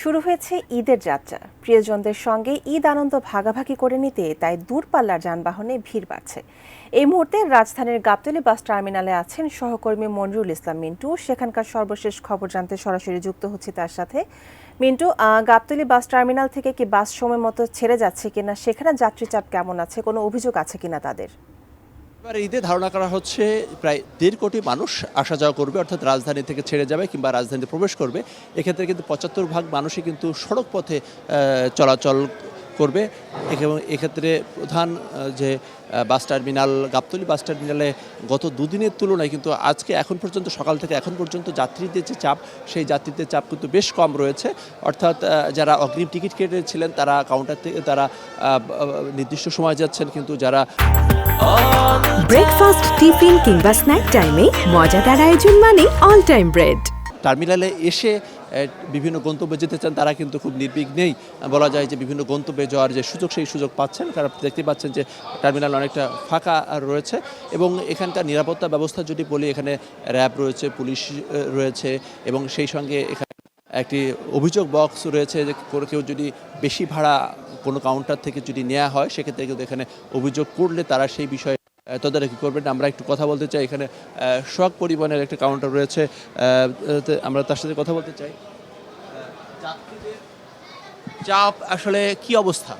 শুরু হয়েছে ঈদের যাত্রা। প্রিয়জনদের সঙ্গে ঈদ আনন্দ ভাগাভাগি করে নিতে তাই দূরপাল্লার যানবাহনে ভিড় বাড়ছে। এই মুহূর্তে রাজধানীর গাবতলী বাস টার্মিনালে আছেন সহকর্মী মনরুল ইসলাম মিন্টু। সেখানকার সর্বশেষ খবর জানতে সরাসরি যুক্ত হচ্ছে তার সাথে। মিন্টু, গাবতলী বাস টার্মিনাল থেকে কি বাস সময় মতো ছেড়ে যাচ্ছে কিনা, সেখানে যাত্রী চাপ কেমন আছে, কোনো অভিযোগ আছে কিনা তাদের? এবার ঈদে ধারণা করা হচ্ছে প্রায় 1.5 কোটি মানুষ আসা যাওয়া করবে, অর্থাৎ রাজধানী থেকে ছেড়ে যাবে কিংবা রাজধানীতে প্রবেশ করবে। এক্ষেত্রে কিন্তু 75% মানুষই কিন্তু সড়ক পথে চলাচল করবে। এবং এক্ষেত্রে প্রধান যে বাস টার্মিনাল গাবতলী বাস টার্মিনালে গত দুদিনের তুলনায় কিন্তু আজকে এখন পর্যন্ত সকাল থেকে এখন পর্যন্ত যাত্রীদের যে চাপ, সেই যাত্রীদের চাপ কিন্তু বেশ কম রয়েছে। অর্থাৎ যারা অগ্রিম টিকিট কেটেছিলেন তারা কাউন্টার থেকে তারা নির্দিষ্ট সময় যাচ্ছেন, কিন্তু যারা ব্রেকফাস্ট, টিফিন কিংবা স্ন্যাক টাইমে মজাদার আয়োজন মানে অল টাইম ব্রেড। টার্মিনালে এসে বিভিন্ন গন্তব্যে যেতে চান তারা কিন্তু খুব নির্বিঘ্নেই বলা যায় যে বিভিন্ন গন্তব্যে যাওয়ার যে সুযোগ, সেই সুযোগ পাচ্ছেন। কারণ দেখতে পাচ্ছেন যে টার্মিনাল অনেকটা ফাঁকা রয়েছে এবং এখানকার নিরাপত্তা ব্যবস্থা যদি বলি, এখানে র্যাব রয়েছে, পুলিশ রয়েছে এবং সেই সঙ্গে এখানে একটি অভিযোগ বক্স রয়েছে যে কেউ যদি বেশি ভাড়া কোনো কাউন্টার থেকে যদি নেওয়া হয়, সেক্ষেত্রে কিন্তু এখানে অভিযোগ করলে তারা সেই বিষয়ে তদারকি করবেন। আমরা একটু কথা বলতে চাই, এখানে সোহাগ পরিবহনের একটা কাউন্টার রয়েছে, আমরা তার সাথে কথা বলতে চাই। যাত্রীদের চাপ আসলে কি অবস্থা?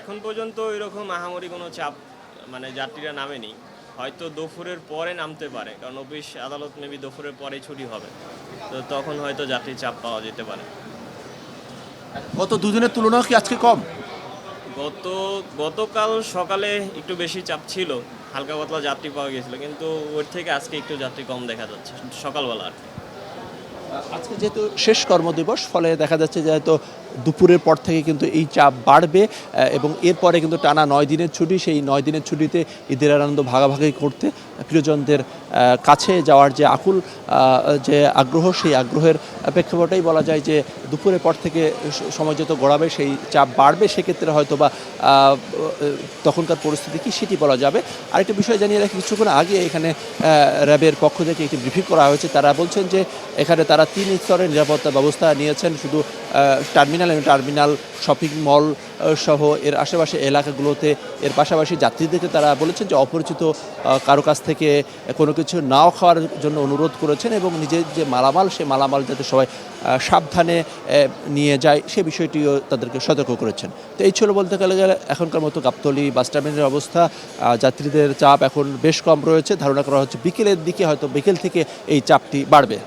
এখন পর্যন্ত এরকম আহামরি কোনো চাপ যাত্রীরা নামেনি। হয়তো দুপুরের পরে নামতে পারে, কারণ অফিস আদালত মেবি দুপুরের পরেই ছুটি হবে, তো তখন হয়তো যাত্রীর চাপ পাওয়া যেতে পারে। গত দুদিনের তুলনায় কি আজকে কম? গতকাল সকালে একটু বেশি চাপ ছিল, হালকা পাতলা যাত্রী পাওয়া গিয়েছিল, কিন্তু ওর থেকে আজকে একটু যাত্রী কম দেখা যাচ্ছে সকালবেলা আর কি। আজকে যেহেতু শেষ কর্মদিবস, ফলে দেখা যাচ্ছে যে হয়তো দুপুরের পর থেকে কিন্তু এই চাপ বাড়বে এবং এরপরে কিন্তু টানা 9 দিনের ছুটি। সেই 9 দিনের ছুটিতে ঈদের আনন্দ ভাগাভাগি করতে প্রিয়জনদের কাছে যাওয়ার যে আকুল যে আগ্রহ, সেই আগ্রহের প্রেক্ষাপটেই বলা যায় যে দুপুরের পর থেকে সময় যত গড়াবে সেই চাপ বাড়বে। সেক্ষেত্রে হয়তো বা তখনকার পরিস্থিতি কী সেটি বলা যাবে। আরেকটা বিষয় জানিয়ে রাখি, কিছুক্ষণ আগে এখানে র্যাবের পক্ষ থেকে একটি ব্রিফিং করা হয়েছে। তারা বলছেন যে এখানে তারা 3 স্তরের নিরাপত্তা ব্যবস্থা নিয়েছেন। শুধু টার্মিনাল শপিং মল সহ এর আশেপাশে এলাকাগুলোতে, এর পাশাপাশি যাত্রীদেরকে তারা বলেছেন যে অপরিচিত কারো কাছ থেকে কোনো কিছু নাও খাওয়ার জন্য অনুরোধ করেছেন এবং নিজের যে মালামাল, সেই মালামাল যাতে সবাই সাবধানে নিয়ে যায় সে বিষয়টিও তাদেরকে সতর্ক করেছেন। তো এই ছিল বলতে গেলে এখনকার মতো গাবতলী বাস টার্মিনালের অবস্থা। যাত্রীদের চাপ এখন বেশ কম রয়েছে। ধারণা করা হচ্ছে বিকেলের দিকে, হয়তো বিকেল থেকে এই চাপটি বাড়বে।